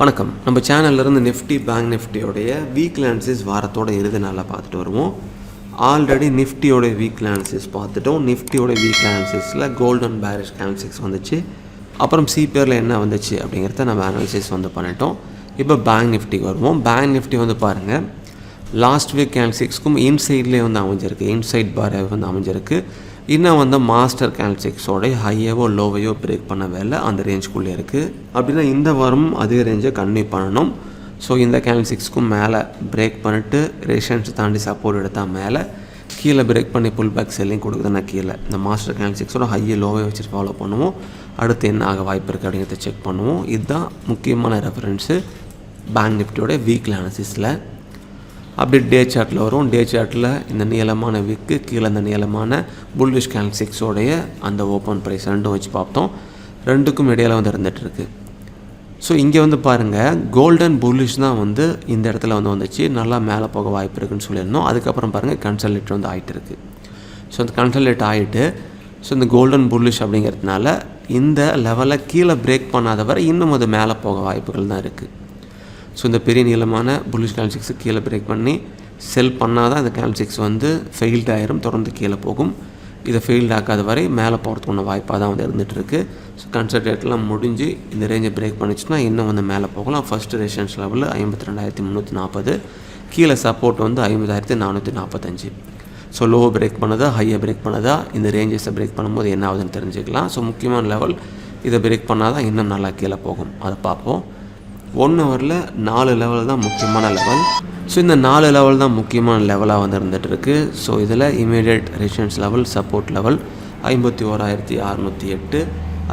வணக்கம். நம்ம சேனல்லேருந்து Nifty bank நிஃப்டியோடைய week analysis வாரத்தோட இறுதி நாளில் பார்த்துட்டு வருவோம். ஆல்ரெடி நிஃப்டியோடைய வீக் அனாலிசிஸ் பார்த்துட்டோம். நிஃப்டியோட வீக் அனாலிசிஸில் கோல்டன் பேரிஷ் கேண்டில்ஸ்டிக்ஸ் வந்துச்சு. அப்புறம் சிபிஆரில் என்ன வந்துச்சு அப்படிங்கிறத நம்ம அனாலிசிஸ் பண்ணிட்டோம். இப்போ பேங்க் நிஃப்டிக்கு வருவோம். பேங்க் நிஃப்டி பாருங்கள், லாஸ்ட் வீக் கேண்டில்ஸ்டிக்ஸ்க்கும் இன்சைட்லேயே அமைஞ்சிருக்கு. இன்சைட் பாரே அமைஞ்சிருக்கு. இன்னும் மாஸ்டர் கேண்டில்ஸ்டிக்ஸோடைய ஹையவோ லோவையோ பிரேக் பண்ண வேலை அந்த ரேஞ்சுக்குள்ளே இருக்குது. அப்படின்னா இந்த வாரமும் அதே ரேஞ்சை கன்டினியூ பண்ணணும். ஸோ இந்த கேண்டில்ஸ்டிக்ஸ்க்கும் மேலே பிரேக் பண்ணிவிட்டு ரெசிஸ்டன்ஸ் தாண்டி சப்போர்ட் எடுத்தால் மேலே, கீழே பிரேக் பண்ணி புல் பேக் செல்லிங் கொடுக்குதுன்னா கீழே இந்த மாஸ்டர் கேண்டில்ஸ்டிக்ஸோட ஹையை லோவை வச்சுட்டு ஃபாலோ பண்ணுவோம். அடுத்து என்ன ஆக வாய்ப்பு இருக்குது அப்படிங்கிறத செக் பண்ணுவோம். இதுதான் முக்கியமான ரெஃபரன்ஸு பேங்க் நிஃப்டியோட வீக்லி அனாலிசிஸில். அப்படி டே சார்ட்டில் வரும். டே சார்ட்டில் இந்த நீளமான விக்கு கீழே இந்த நீளமான புல்லிஷ் கேண்டில்ஸ்டிக்ஸோடைய அந்த ஓப்பன் ப்ரைஸ் ரெண்டும் வச்சு பார்த்தோம். ரெண்டுக்கும் இடையில இருந்துகிட்ருக்கு. ஸோ இங்கே பாருங்கள், கோல்டன் புல்லிஷ் தான் இந்த இடத்துல வந்துச்சு. நல்லா மேலே போக வாய்ப்பு இருக்குதுன்னு சொல்லியிருந்தோம். அதுக்கப்புறம் பாருங்கள் கன்சல்டேட் ஆகிட்டு இருக்குது. ஸோ அந்த கன்சல்டேட் ஆகிட்டு ஸோ இந்த கோல்டன் புல்லிஷ் அப்படிங்கிறதுனால இந்த லெவலில் கீழே பிரேக் பண்ணாத வரை இன்னும் அது மேலே போக வாய்ப்புகள் தான் இருக்குது. ஸோ இந்த பெரிய நீளமான புல்லிஷ் கேண்டில்ஸ்டிக்ஸு கீழே பிரேக் பண்ணி செல் பண்ணால் தான் இந்த கேண்டில்ஸ்டிக்ஸ் ஃபெயில்ட் ஆயிரும், தொடர்ந்து கீழே போகும். இதை ஃபெயில்ட் ஆக்காத வரை மேலே போகிறதுக்கு வாய்ப்பாக தான் இருந்துகிட்ருக்கு. ஸோ கன்சல்டேட்லாம் முடிஞ்சு இந்த ரேஞ்சை பிரேக் பண்ணிச்சுன்னா இன்னும் மேலே போகலாம். ஃபஸ்ட்டு ரெசிஸ்டன்ஸ் லெவலில் 52,340, கீழே சப்போர்ட் 50,445. ஸோ லோவை பிரேக் பண்ணதா ஹையை பிரேக் பண்ணதா, இந்த ரேஞ்சஸை பிரேக் பண்ணும்போது என்ன ஆகுதுன்னு தெரிஞ்சுக்கலாம். ஸோ முக்கியமான லெவல் இதை பிரேக் பண்ணால் தான் இன்னும் நல்லா கீழே போகும். அதை பார்ப்போம். 1 ஹவரில் 4 லெவல் தான் முக்கியமான லெவல். ஸோ இந்த 4 லெவல் தான் முக்கியமான லெவலாக இருந்துகிட்ருக்கு. ஸோ இதில் immediate resistance level, support level 51,608,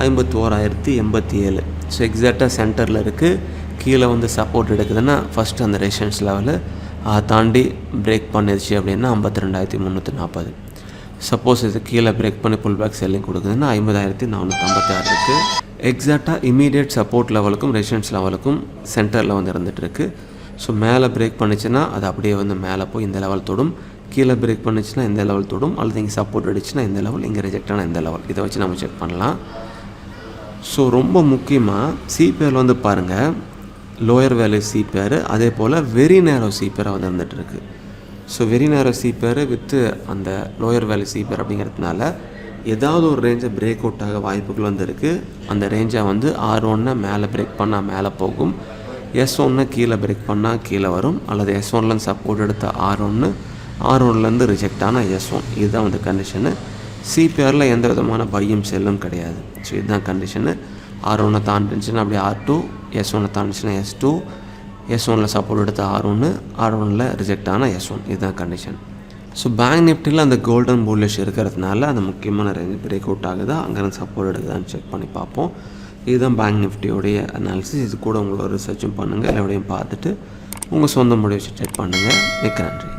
51,087. So எக்ஸாக்டாக சென்டரில் இருக்குது. கீழே சப்போர்ட் எடுக்குதுன்னா ஃபஸ்ட்டு அந்த ரெசிஸ்டன்ஸ் லெவலு அதை தாண்டி பிரேக் பண்ணிடுச்சு அப்படின்னா 52,340. சப்போஸ் இது கீழே பிரேக் பண்ணி புல் பேக் செல்லிங் கொடுக்குதுன்னா 50,456 இருக்குது. எக்ஸாக்டாக இமீடியட் சப்போர்ட் லெவலுக்கும் ரெசிஸ்டன்ஸ் லெவலுக்கும் சென்டரில் இருந்துகிட்ருக்கு. ஸோ மேலே பிரேக் பண்ணிச்சுன்னா அது அப்படியே மேலே போய் இந்த லெவல் தொடும். கீழே பிரேக் பண்ணிச்சுன்னா இந்த லெவல் தொடும். அல்லது இங்கே சப்போர்ட் அடிச்சுன்னா இந்த லெவல், இங்கே ரிஜெக்ட் ஆனால் இந்த லெவல். இதை வச்சு நம்ம செக் பண்ணலாம். ஸோ ரொம்ப முக்கியமாக சிபிஆர் பாருங்கள், லோயர் வேல்யூ சிபிஆர், அதே போல் வெரி நேரோ சிபிஆராக இருந்துகிட்ருக்கு. So very narrow CBR with அந்த லோயர் வேல்யூ சிபிஆர் அப்படிங்கிறதுனால ஏதாவது ஒரு ரேஞ்சை பிரேக் அவுட் ஆக வாய்ப்புகள் இருக்குது. அந்த ரேஞ்சை R1 மேலே பிரேக் பண்ணால் மேலே போகும், S1 கீழே பிரேக் பண்ணால் கீழே வரும், அல்லது S1லேருந்து சப்போர்ட் எடுத்த R1லேருந்து ரிஜெக்ட் ஆனால் S1. இதுதான் கண்டிஷனு. சிபிஆரில் எந்த விதமான பையும் செல்லும் கிடையாது. ஸோ இதுதான் கண்டிஷனு. R1 தாண்டிச்சுன்னா அப்படி R2, S1 தாண்டிச்சுன்னா S2, S1ல் சப்போர்ட் எடுத்த R1ல் ரிஜெக்ட் ஆனால் S1. இதுதான் கண்டிஷன். ஸோ பேங்க் நிஃப்டியில் அந்த கோல்டன் புல்லிஷ் இருக்கிறதுனால அந்த முக்கியமான ரேஞ்ச் பிரேக் அவுட் ஆகுதா, அங்கேருந்து சப்போர்ட் எடுக்குதான்னு செக் பண்ணி பார்ப்போம். இதுதான் பேங்க் நிஃப்டியோடைய அனாலிசிஸ். இது கூட உங்களோட ரிசர்ச்சும் பண்ணுங்கள், எல்லாத்தையும் பார்த்துட்டு உங்கள் சொந்த முடிவு செக் பண்ணுங்கள். மிக்க நன்றி.